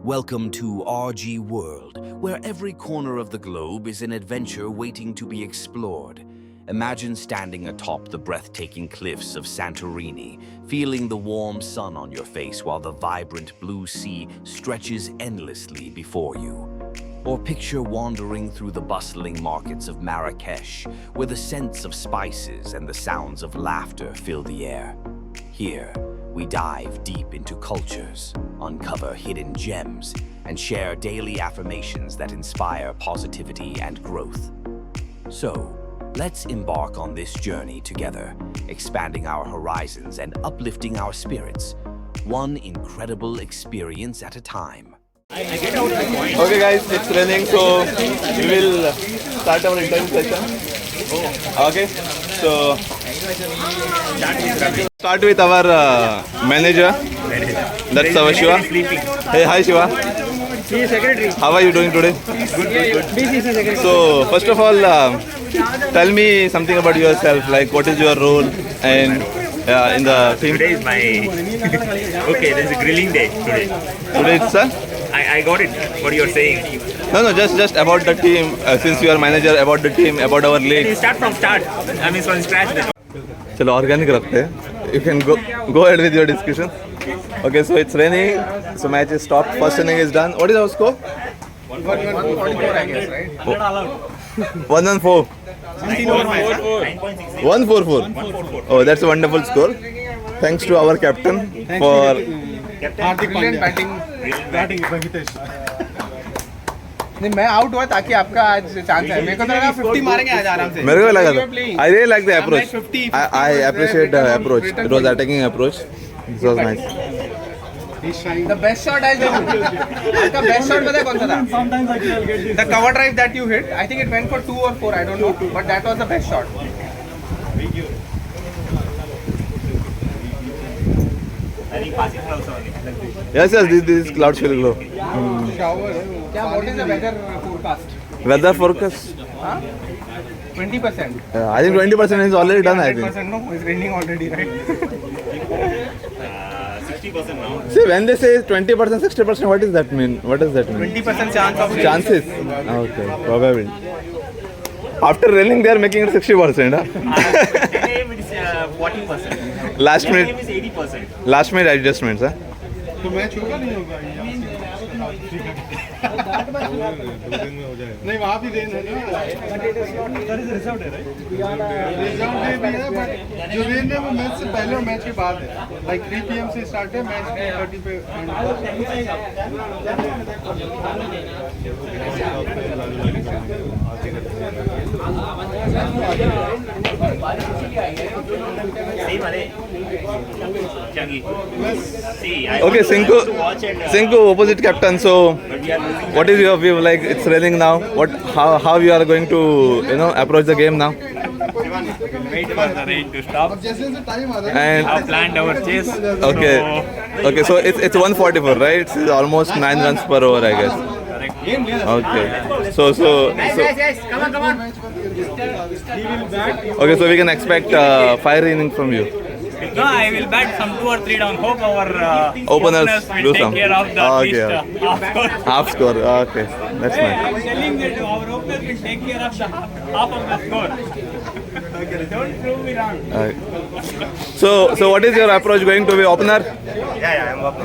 Welcome to RG World, where every corner of the globe is an adventure waiting to be explored. Imagine standing atop the breathtaking cliffs of Santorini, feeling the warm sun on your face while the vibrant blue sea stretches endlessly before you. Or picture wandering through the bustling markets of Marrakesh, where the scents of spices and the sounds of laughter fill the air. Here, we dive deep into cultures, uncover hidden gems, and share daily affirmations that inspire positivity and growth. So, let's embark on this journey together, expanding our horizons and uplifting our spirits, one incredible experience at a time. Okay guys, it's raining, so we will start our interview session. Okay, so start with our manager. That's our Shiva. Hey, hi Shiva. He is secretary. How are you doing today? Good. BCC secretary. So first of all, tell me something about yourself. Like, what is your role and in the team? Today is my okay. There's a grilling day today. Today it's I got it. What you're saying. No, just about the team. Since you are manager, about the team, about our We league. start from start. I mean from scratch. चलो organic रखते हैं. You can go ahead with your discussion. Okay, so it's raining. So match is stopped. First inning is done. What is our score? 144, I guess, right? 114. 144. Oh, that's a wonderful score. Thanks to our captain for. Brilliant batting. नहीं मैं out हुआ ताकि आपका आज chance है. मेरे को तो लगा 50 मारेंगे आज आराम से. मेरे को लगा था. playing. I really like the approach. 50. I appreciate the approach. It was attacking approach. It was nice. The best shot I did. आपका best shot पता है कौन सा था? The cover drive that you hit. I think it went for 2 or 4. I don't know. But that was the best shot. I think passing also. Yes, this clouds will glow. Shower. क्या? What is the weather forecast? Weather forecast. 20%. I think 20% is already done. I think. 100% no. It's raining already, right? 60% now. See, when they say 20%, 60%, what does that mean? 20% chance of rain. Chances? Okay, probably. After raining, they are making it 60%. Huh? Today it is 40%. Last Next minute, game is 80%. last minute adjustments. Huh? तो match होगा नहीं होगा? नहीं वहाँ भी rain है ना. Reserve day भी है, बट जो रेन है वो मैच से पहले और मैच के बाद है. लाइक 3 PM से स्टार्ट है मैच 3:30 पे. Same are Changi. See, I Okay, want to watch and, Sinku, opposite captain. So, but we are losing. what is your view? Like, it's raining now. How you are going to approach the game now? Wait for the rain to stop. And Have planned our chase. okay, so it's 144, right? It's almost 9 runs per over, I guess. Okay, so Come on. okay, so we can expect 5 innings from you. No, I will bat some 2 or 3 down. Hope our Openers will do take some. care of the Okay, half score. Half score. Okay, that's I nice. was telling that our openers will take care of the half of the score. Don't prove me wrong. So what is your approach going to be, opener? Yeah, I'm up.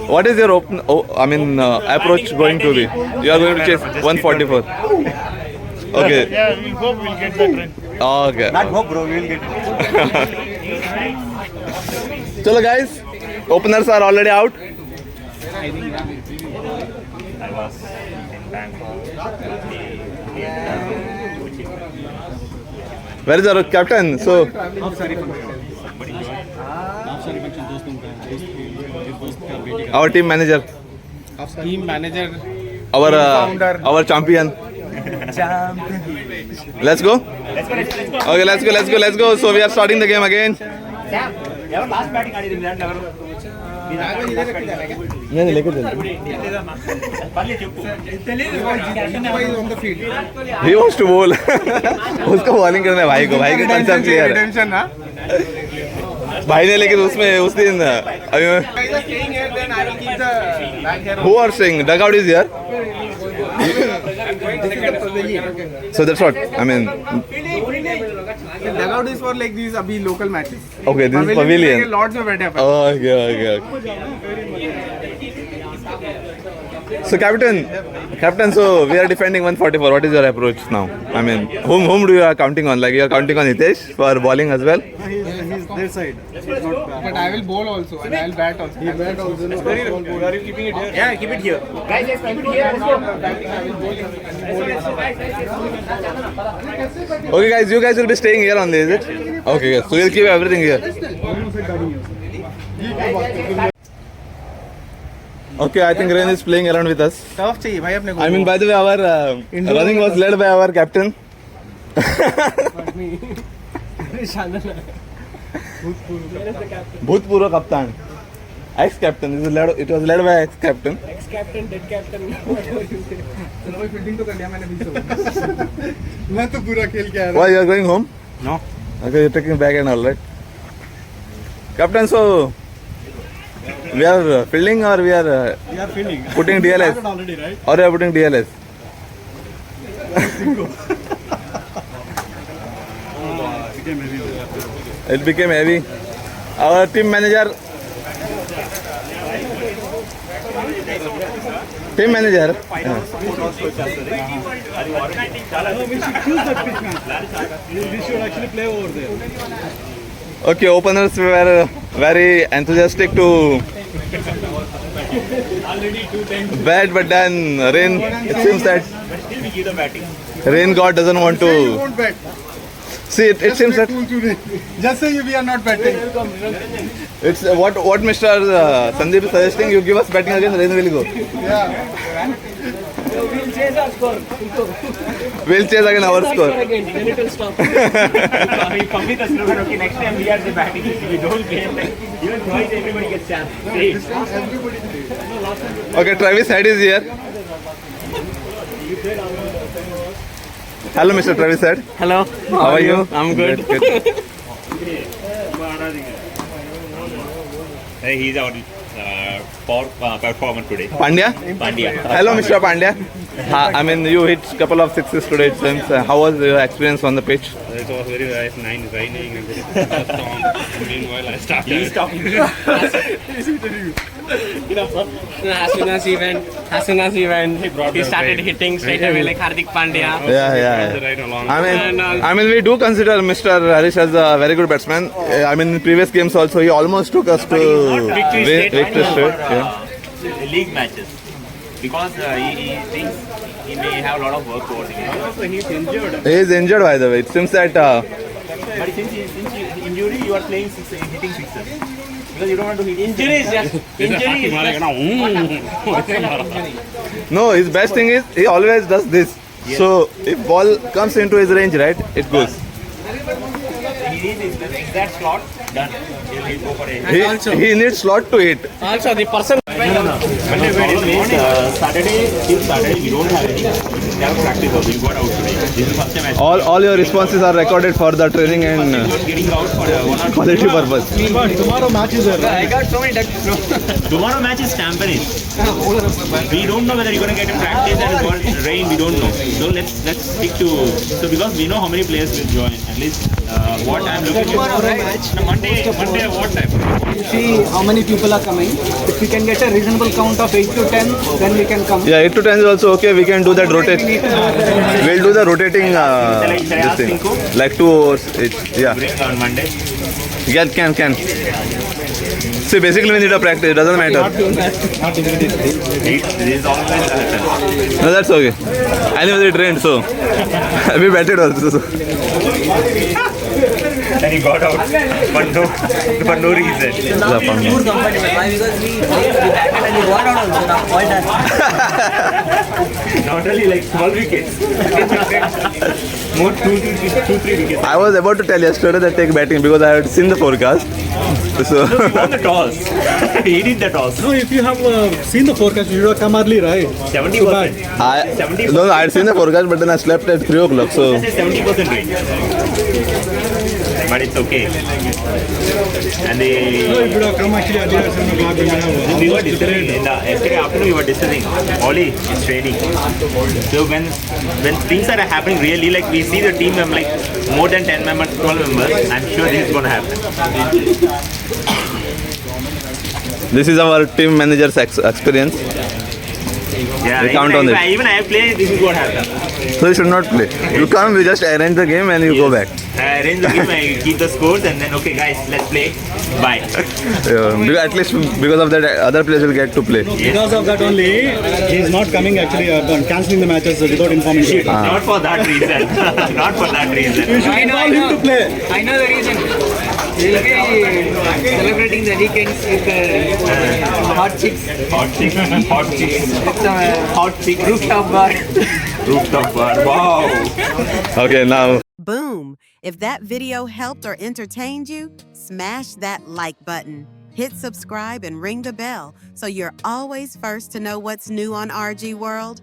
What is your approach going to be? You are going to chase 144. Okay. Yeah, we hope we'll get that run. Okay. Not hope, bro. We will get it. Chalo guys, openers are already out. I was in Bangkok. Where is our captain? So our team manager, team manager. our champion. Let's go. Okay, let's go. So we are starting the game again. Never last batting आड़ी दिला never. नहीं लेके चल. पल्ले चुप्पू. on the field. He wants to bowl. उसको bowling करना है भाई को. भाई के कंसेप्ट क्लियर है. Redemption ना. भाई ने लेकिन उसमें उस दिन अभी Guys are staying here, then I will keep Who are saying dugout is here? So that's what I mean. Dugout is for like these abhi local matches. Okay, this is pavilion. Lots of बैठे अपन. Oh, okay. So captain, so we are defending 144. What is your approach now? I mean, whom do you are counting on? Like you are counting on Hitesh for bowling as well? He's their side. But I will bowl also and I will bat also. He bat also. No, are you keeping it here? Yeah, keep it here. Guys, just keep it here. Let's go. Okay, guys, you guys will be staying here only, is it? Okay, guys. So we'll keep everything here. Okay, I think Rain is playing around with us. Tough चाहिए भाई अपने को. I mean, by the way, our running was led by our captain. Bhutpurva Kaptan. Ex-captain. It was led by ex-captain. Ex-captain, dead captain. चलो भाई fielding तो कर लिया मैंने 20 ओवर. मैं तो पूरा खेल के आया. Why you are going home? No. Okay, you're taking back and all, right? Captain, so we are fielding or we are We are fielding. putting DLS? Already right? Or we are putting DLS? It became heavy. Our team manager. Yeah. We should actually play over there. Okay, openers were very enthusiastic to bat, but then Rain, it seems that Rain God doesn't want You to. won't bat. See, it seems that Just say we are not batting. it's what Mr. Sandeep is suggesting. You give us batting again, Rain will go. Yeah. We'll chase our score. We'll chase again our score. Again, then it will stop. We come with us. Okay, next time we are the batting. If we don't play, even twice everybody gets chance. See? Okay, Travis Head is here. Hello, Mr. Travis Head. Hello. How are you? I'm good. Hey, he's our performer today. Pandya? Pandya. Hello, Mr. Pandya. I mean, you hit a couple of sixes today, it seems. How was your experience on the pitch? It was very nice, raining and storm. Meanwhile, I started. He's talking. As soon as he went, he started hitting straight away like Hardik Pandya. Yeah. Right along. I mean, we do consider Mr. Harish as a very good batsman. I mean, in previous games also, he almost took us to Victory victory straight. Yeah. League matches. Because he thinks he may have a lot of work towards it. Also, he's injured. He is injured, by the way. It seems that But since injury, you are playing hitting sixes. Because you don't want to hit Injuries, yes. Injuries. no, his best thing is he always does this. Yes. So if ball comes into his range, right, it goes. He needs the exact slot, done. He'll go for a He needs slot to hit. Also, the person. Saturday, we don't have any. We have practice also. You got out today. This is the first time I All your responses are recorded for the training and getting out for 1 or 2 quality purpose. Tomorrow match is there. I got so many ducks. Tomorrow match is Tampines. We don't know whether you're going to get a practice and it's going to rain. We don't know. So let's stick to. So because we know how many players will join. At least what I'm looking at. Monday at what time? See how many people are coming. If we can get a reasonable count of 8 to 10, then we can come. Yeah, 8 to 10 is also okay. We can do that rotate. We'll do the rotating this thing. Like 2 hours each. Yeah. Bring on Monday. Yeah, can. See, basically we need a practice. It doesn't matter. This is always happen. No, that's okay. Anyway, it rained, so we batted also. So. And he got out for no reason. Why? Because we batted and we got out also. All done. Not only like small wickets. More 2-3 wickets. I was about to tell yesterday that take batting because I had seen the forecast. So He won the toss. He did the toss. No, if you have seen the forecast, you should have come early, right? 70%. I had seen the forecast, but then I slept at 3 o'clock. So 70% range. but it's okay. And they. No, it would have come actually earlier, 7 o'clock. We were discussing yesterday afternoon. We were discussing. Oli, it's raining. So when things are happening really, like we see the team like more than 10 members, 12 members, I'm sure this is going to happen. This is our team manager's experience. Yeah, We count on it. Even I play, this is what happens. So you should not play. You come, we just arrange the game and you go back. I arrange the game, I keep the scores, and then okay, guys, let's play. Bye. At least because of that, other players will get to play. Because of that only, he is not coming actually, cancelling the matches without informing you. Not for that reason. Not for that reason. You should involve him to play. I know the reason. We'll be celebrating the weekends with hot chicks. Hot chicks. Hot chicks. It's a Hot chicks. rooftop bar. Rooftop bar. Wow. Okay, now Boom! If that video helped or entertained you, smash that like button. Hit subscribe and ring the bell so you're always first to know what's new on RG World.